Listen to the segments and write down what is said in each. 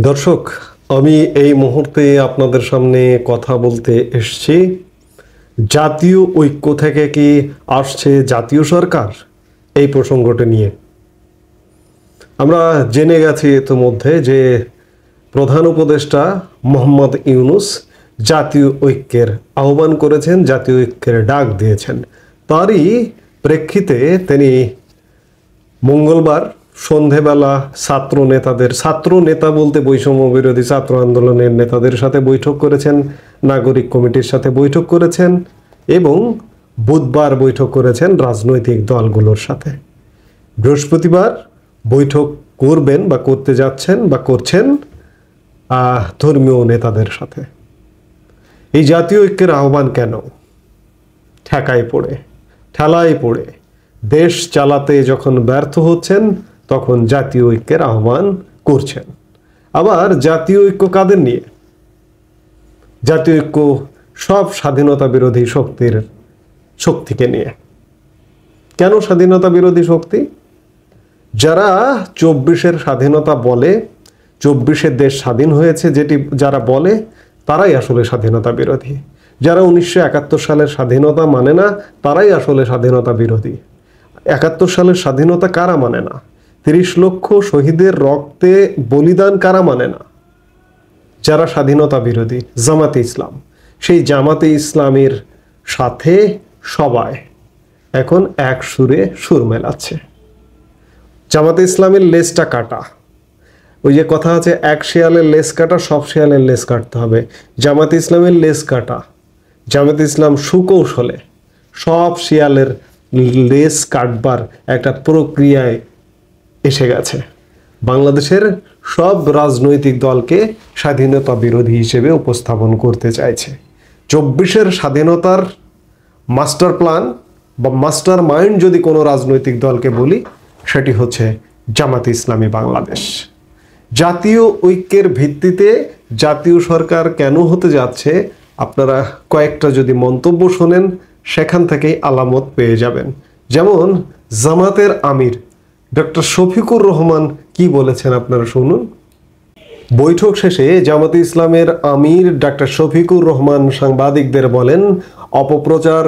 দর্শক, আমি এই মুহূর্তে আপনাদের সামনে কথা বলতে এসেছি জাতীয় ঐক্য থেকে কি আসছে জাতীয় সরকার, এই প্রসঙ্গটি নিয়ে। আমরা জেনে গেছি ইতিমধ্যে যে প্রধান উপদেষ্টা মোহাম্মদ ইউনূস জাতীয় ঐক্যের আহ্বান করেছেন, জাতীয় ঐক্যের ডাক দিয়েছেন। তারই প্রেক্ষিতে তিনি মঙ্গলবার সন্ধেবেলা ছাত্র নেতা বলতে বৈষম্য বিরোধী ছাত্র আন্দোলনের নেতাদের সাথে বৈঠক করেছেন, নাগরিক কমিটির সাথে বৈঠক করেছেন এবং বুধবার বৈঠক করেছেন রাজনৈতিক দলগুলোর সাথে। বৃহস্পতিবার বৈঠক করবেন বা করতে যাচ্ছেন বা করছেন ধর্মীয় নেতাদের সাথে। এই জাতীয় ঐক্যের আহ্বান কেন? ঠেলায় পড়ে দেশ চালাতে যখন ব্যর্থ হচ্ছেন তখন জাতীয় ঐক্যের আহ্বান করছেন। আবার জাতীয় ঐক্য কাদের নিয়ে? জাতীয় ঐক্য সব স্বাধীনতা বিরোধী শক্তিকে নিয়ে। কেন স্বাধীনতা বিরোধী শক্তি? যারা 24-এর স্বাধীনতা বলে, 24-এর দেশ স্বাধীন হয়েছে যারা বলে, তারাই আসলে স্বাধীনতা বিরোধী। যারা 1971 সালের স্বাধীনতা মানে না, তারাই আসলে স্বাধীনতা বিরোধী। 71 সালের স্বাধীনতা কারা মানে না? 30 লক্ষ শহীদের রক্তে বলিদান কারা মানে না? যারা স্বাধীনতা বিরোধী, জামাতে ইসলাম। সেই জামাতে ইসলামের সাথে সবাই এখন এক সুরে সুর মেলাচ্ছে। জামাতে ইসলামের লেজটা কাটা। ওই যে কথা আছে, এক শেয়ালের লেজ কাটা, সব শেয়ালের লেজ কাটতে হবে। জামাতে ইসলামের লেজ কাটা। জামাতে ইসলাম সুকৌশলে সব শিয়ালের লেজ কাটবার একটা প্রক্রিয়ায় এসে গেছে। বাংলাদেশের সব রাজনৈতিক দলকে স্বাধীনতা বিরোধী হিসেবে উপস্থাপন করতে চাইছে। 24-এর স্বাধীনতার মাস্টার প্ল্যান বা মাস্টার মাইন্ড যদি কোনো রাজনৈতিক দলকে বলি, সেটি হচ্ছে জামাতে ইসলামী বাংলাদেশ। জাতীয় ঐক্যের ভিত্তিতে জাতীয় সরকার কেন হতে যাচ্ছে, আপনারা কয়েকটা যদি মন্তব্য শোনেন, সেখান থেকেই আলামত পেয়ে যাবেন। যেমন জামাতের আমির ডক্টর শফিকুর রহমান কি বলেছেন, আপনারা শুনুন। বৈঠক শেষে জামাতে ইসলামের আমির ডক্টর শফিকুর রহমান সাংবাদিকদের বলেন, অপপ্রচার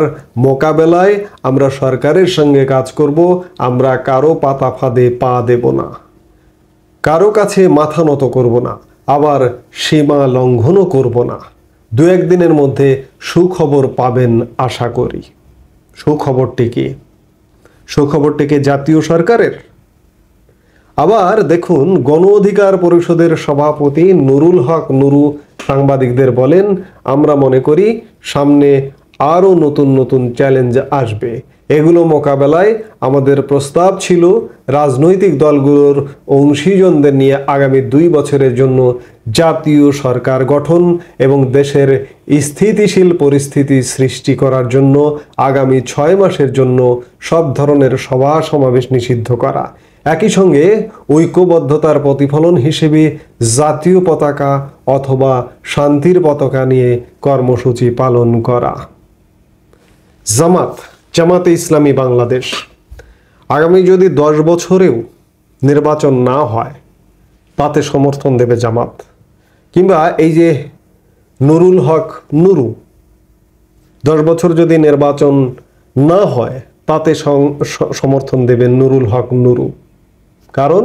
মোকাবেলায় আমরা সরকারের সঙ্গে কাজ করব। আমরা কারো পাতা ফাঁদে পা দেব না, কারো কাছে মাথা নত করব না, আবার সীমা লঙ্ঘনও করব না। 2-1 দিনের মধ্যে সুখবর পাবেন আশা করি। সুখবরটি কি? সুখবরটি কি জাতীয় সরকারের? আবার দেখুন, গণ অধিকার পরিষদের সভাপতি নুরুল হক নুরু সাংবাদিকদের বলেন, আমরা মনে করি সামনে আরও নতুন নতুন চ্যালেঞ্জ আসবে। এগুলো মোকাবেলায় আমাদের প্রস্তাব ছিল রাজনৈতিক দলগুলোর অংশীজনদের নিয়ে আগামী 2 বছরের জন্য জাতীয় সরকার গঠন এবং দেশের স্থিতিশীল পরিস্থিতি সৃষ্টি করার জন্য আগামী 6 মাসের জন্য সব ধরনের সভা সমাবেশ নিষিদ্ধ করা। একই সঙ্গে ঐক্যবদ্ধতার প্রতিফলন হিসেবে জাতীয় পতাকা অথবা শান্তির পতাকা নিয়ে কর্মসূচি পালন করা। জামাতে ইসলামী বাংলাদেশ আগামী যদি 10 বছরেও নির্বাচন না হয়, তাতে সমর্থন দেবে জামাত। কিংবা এই যে নুরুল হক নুরু, 10 বছর যদি নির্বাচন না হয়, তাতে সমর্থন দেবে নুরুল হক নুরু। কারণ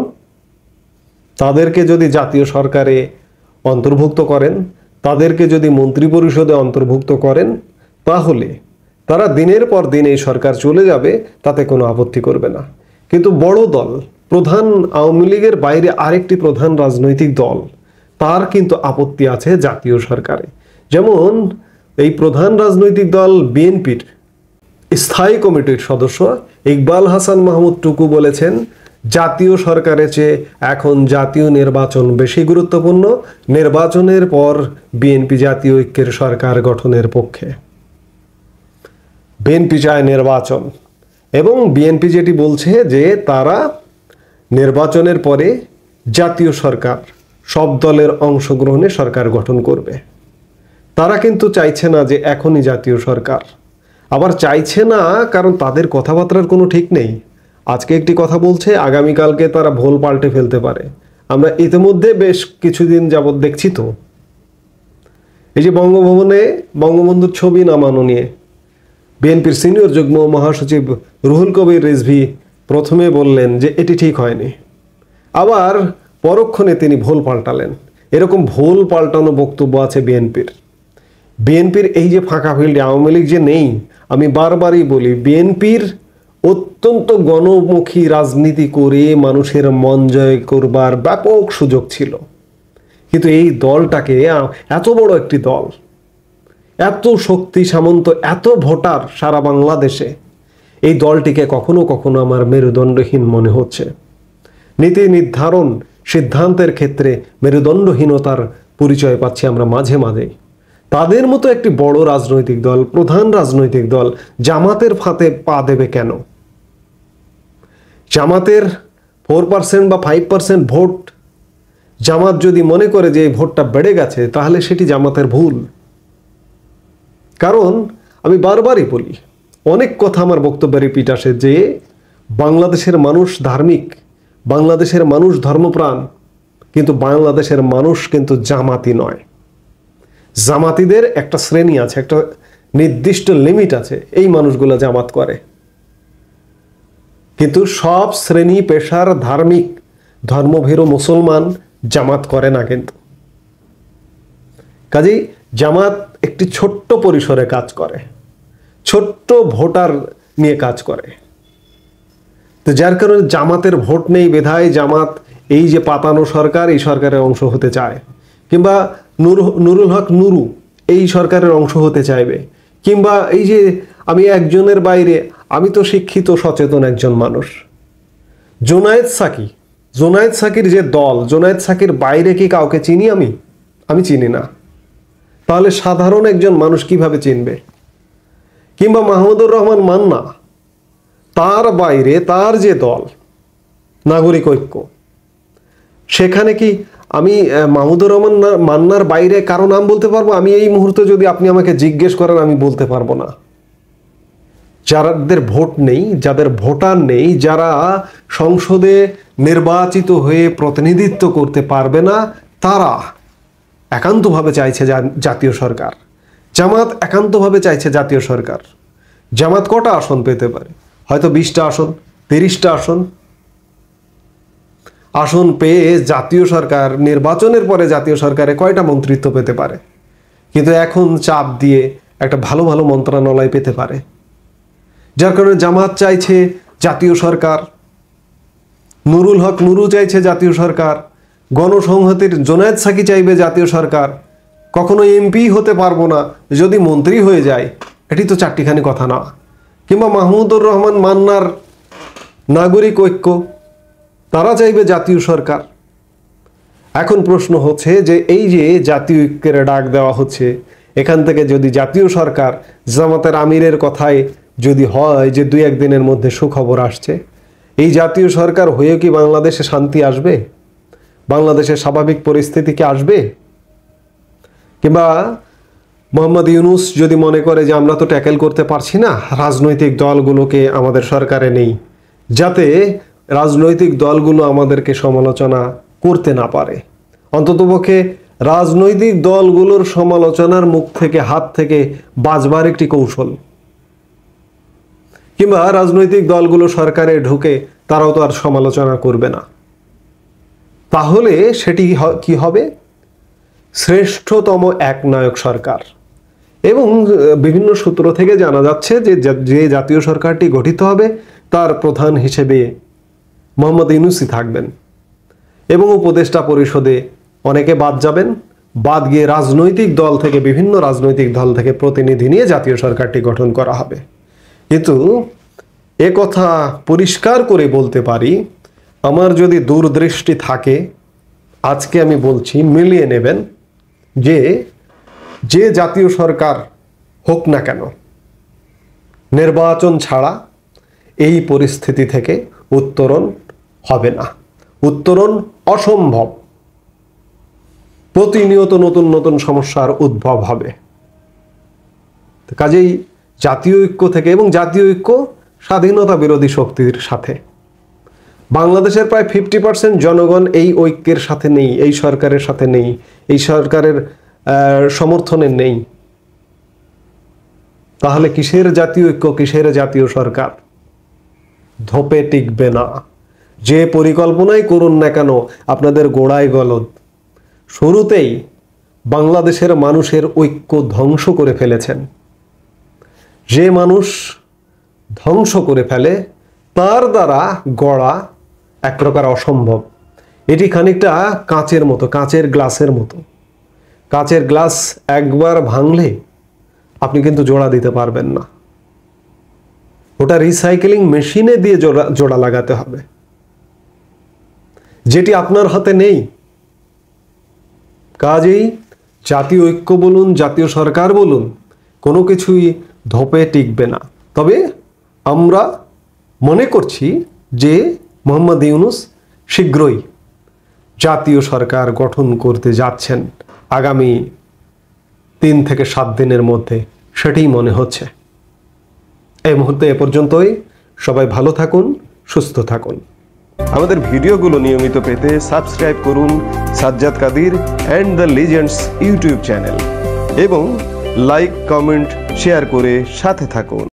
তাদেরকে যদি জাতীয় সরকারে অন্তর্ভুক্ত করেন, তাদেরকে যদি মন্ত্রী পরিষদে অন্তর্ভুক্ত করেন, তাহলে তারা দিনের পর দিন এই সরকার চলে যাবে, তাতে কোনো আপত্তি করবে না। কিন্তু বড় দল, প্রধান আওয়ামী লীগের বাইরে আরেকটি প্রধান রাজনৈতিক দল, তার কিন্তু আপত্তি আছে জাতীয় সরকারে। যেমন এই প্রধান রাজনৈতিক দল বিএনপির স্থায়ী কমিটির সদস্য ইকবাল হাসান মাহমুদ টুকু বলেছেন, জাতীয় সরকারের চেয়ে এখন জাতীয় নির্বাচন বেশি গুরুত্বপূর্ণ। নির্বাচনের পর বিএনপি জাতীয় ঐক্যের সরকার গঠনের পক্ষে। বিএনপি চায় নির্বাচন, এবং বিএনপি যেটি বলছে যে তারা নির্বাচনের পরে জাতীয় সরকার সব দলের অংশগ্রহণে সরকার গঠন করবে। তারা কিন্তু চাইছে না যে এখনই জাতীয় সরকার। আবার চাইছে না কারণ তাদের কথাবার্তার কোনো ঠিক নেই। আজকে একটি কথা বলছে, আগামীকালকে তারা ভুল পাল্টে ফেলতে পারে। আমরা ইতিমধ্যে বেশ কিছুদিন যাবৎ দেখছি তো, এই যে বঙ্গভবনে বঙ্গবন্ধুর ছবি নামানো নিয়ে বিএনপির সিনিয়র যুগ্ম মহাসচিব রুহুল কবির রিজভী প্রথমে বললেন যে এটি ঠিক হয়নি, আবার পরক্ষণে তিনি ভুল পাল্টালেন। এরকম ভুল পাল্টানো বক্তব্য আছে বিএনপির এই যে ফাঁকা ফিল্ডে আওয়ামী লীগ যে নেই, আমি বারবারই বলি বিএনপির অত্যন্ত গণমুখী রাজনীতি করে মানুষের মন জয় করবার ব্যাপক সুযোগ ছিল, কিন্তু এই দলটাকে, এত বড় একটি দল, এত শক্তি সামন্ত, এত ভোটার সারা বাংলাদেশে, এই দলটিকে কখনো কখনো আমার মেরুদণ্ডহীন মনে হচ্ছে। নীতি নির্ধারণ সিদ্ধান্তের ক্ষেত্রে মেরুদণ্ডহীনতার পরিচয় পাচ্ছি আমরা মাঝে মাঝে। তাদের মতো একটি বড় রাজনৈতিক দল, প্রধান রাজনৈতিক দল জামাতের ফাঁদে পা দেবে কেন? জামাতের 4% বা 5% ভোট জামাত যদি মনে করে যে এই ভোটটা বেড়ে গেছে, তাহলে সেটি জামাতের ভুল। কারণ আমি বারবারই বলি, অনেক কথা আমার বক্তব্যে রিপিট আসে যে বাংলাদেশের মানুষ ধার্মিক, বাংলাদেশের মানুষ ধর্মপ্রাণ, কিন্তু বাংলাদেশের মানুষ কিন্তু জামাতি নয়। জামাতিদের একটা শ্রেণী আছে, একটা নির্দিষ্ট লিমিট আছে, এই মানুষগুলো জামাত করে। কিন্তু সব শ্রেণী পেশার ধার্মিক ধর্মভীরু মুসলমান জামাত করে না। কিন্তু কাজেই জামাত একটি ছোট্ট পরিসরে কাজ করে, ছোট্ট ভোটার নিয়ে কাজ করে। তো যার কারণে জামাতের ভোট নেই বিধায় জামাত এই যে পাতানো সরকার, এই সরকারের অংশ হতে চায়, কিংবা নুরুল হক নুরু এই সরকারের অংশ হতে চাইবে, কিংবা এই যে আমি একজনের বাইরে, আমি তো শিক্ষিত সচেতন একজন মানুষ, জোনায়েদ সাকির যে দল, জোনায়েদ সাকির বাইরে কি কাউকে চিনি? আমি চিনি না। তাহলে সাধারণ একজন মানুষ কিভাবে চিনবে? কিংবা মাহমুদুর রহমান মান্না, তার বাইরে তার যে দল নাগরিক ঐক্য, সেখানে কি আমি মাহমুদুর রহমান মান্নার বাইরে কারো নাম বলতে পারবো? আমি এই মুহূর্তে যদি আপনি আমাকে জিজ্ঞেস করেন, আমি বলতে পারবো না। যাদের ভোট নেই, যাদের ভোটার নেই, যারা সংসদে নির্বাচিত হয়ে প্রতিনিধিত্ব করতে পারবে না, তারা একান্তভাবে চাইছে জাতীয় সরকার। জামাত একান্তভাবে চাইছে জাতীয় সরকার। জামাত কটা আসন পেতে পারে? হয়তো 20টা আসন, 30টা আসন পেয়ে জাতীয় সরকার, নির্বাচনের পরে জাতীয় সরকারে কয়টা মন্ত্রিত্ব পেতে পারে? কিন্তু এখন চাপ দিয়ে একটা ভালো ভালো মন্ত্রণালয় পেতে পারে। যার কারণে জামাত চাইছে জাতীয় সরকার, নুরুল হক নুরু চাইছে জাতীয় সরকার, গণসংহতির জোনায়েদ সাকি চাইবে জাতীয় সরকার। কখনো এমপি হতে পারবো না, যদি মন্ত্রী হয়ে যায়, এটি তো চারটিখানি কথা না। কিংবা মাহমুদুর রহমান মান্নার নাগরিক ঐক্য, তারা চাইবে জাতীয় সরকার। এখন প্রশ্ন হচ্ছে যে এই যে জাতীয় ঐক্যের ডাক দেওয়া হচ্ছে, এখান থেকে যদি জাতীয় সরকার, জামাতের আমিরের কথায় যদি হয় যে 2-1 দিনের মধ্যে সুখবর আসছে, এই জাতীয় সরকার হয়ে কি বাংলাদেশে শান্তি আসবে? বাংলাদেশের স্বাভাবিক পরিস্থিতি কি আসবে? কিংবা মোহাম্মদ ইউনূস যদি মনে করে যে আমরা তো ট্যাকেল করতে পারছি না, রাজনৈতিক দলগুলোকে আমাদের সরকারে নেই, যাতে রাজনৈতিক দলগুলো আমাদেরকে সমালোচনা করতে না পারে, অন্ততপক্ষে রাজনৈতিক দলগুলোর সমালোচনার মুখ থেকে, হাত থেকে বাঁচবার একটি কৌশল। কিংবা রাজনৈতিক দলগুলো সরকারে ঢুকে তারাও তো আর সমালোচনা করবে না। তাহলে সেটি কি হবে? শ্রেষ্ঠতম একনায়ক সরকার। এবং বিভিন্ন সূত্র থেকে জানা যাচ্ছে যে জাতীয় সরকারটি গঠিত হবে, তার প্রধান হিসেবে মোহাম্মদ ইউনূসই থাকবেন, এবং উপদেষ্টা পরিষদে অনেকে বাদ যাবেন। বাদ গিয়ে রাজনৈতিক দল থেকে, বিভিন্ন রাজনৈতিক দল থেকে প্রতিনিধি নিয়ে জাতীয় সরকারটি গঠন করা হবে। কিন্তু এ কথা পরিষ্কার করে বলতে পারি, আমার যদি দূরদৃষ্টি থাকে, আজকে আমি বলছি, মিলিয়ে নেবেন যে জাতীয় সরকার হোক না কেন, নির্বাচন ছাড়া এই পরিস্থিতি থেকে উত্তরণ হবে না, উত্তরণ অসম্ভব। প্রতিনিয়ত নতুন নতুন সমস্যার উদ্ভব হবে। কাজেই জাতীয় ঐক্য থেকে, এবং জাতীয় ঐক্য স্বাধীনতা বিরোধী শক্তির সাথে, বাংলাদেশের প্রায় 50% জনগণ এই ঐক্যের সাথে নেই, এই সরকারের সাথে নেই, এই সরকারের সমর্থনে নেই। তাহলে কিসের জাতীয় ঐক্য, কিসের জাতীয় সরকার? ধোপে টিকবে না। যে পরিকল্পনাই করুন না কেন, আপনাদের গোড়ায় গলদ। শুরুতেই বাংলাদেশের মানুষের ঐক্য ধ্বংস করে ফেলেছেন। যে মানুষ ধ্বংস করে ফেলে তার দ্বারা গড়া এক প্রকার অসম্ভব। এটি খানিকটা কাঁচের মতো, কাঁচের গ্লাসের মতো। কাঁচের গ্লাস একবার ভাঙলে আপনি কিন্তু জোড়া দিতে পারবেন না, ওটা রিসাইকেলিং মেশিনে দিয়ে জোড়া লাগাতে হবে, যেটি আপনার হাতে নেই। কাজেই জাতীয় ঐক্য বলুন, জাতীয় সরকার বলুন, কোনো কিছুই ধোপে টিকবে না। তবে আমরা মনে করছি যে মোহাম্মদ ইউনূস শীঘ্রই জাতীয় সরকার গঠন করতে যাচ্ছেন, আগামী 3 থেকে 7 দিনের মধ্যে, সেটাই মনে হচ্ছে। এই মুহূর্তে এ পর্যন্তই। সবাই ভালো থাকুন, সুস্থ থাকুন। আমাদের ভিডিওগুলো নিয়মিত পেতে সাবস্ক্রাইব করুন Sajjad Kadir and the legends YouTube channel এবং লাইক, কমেন্ট, শেয়ার করে সাথে থাকুন।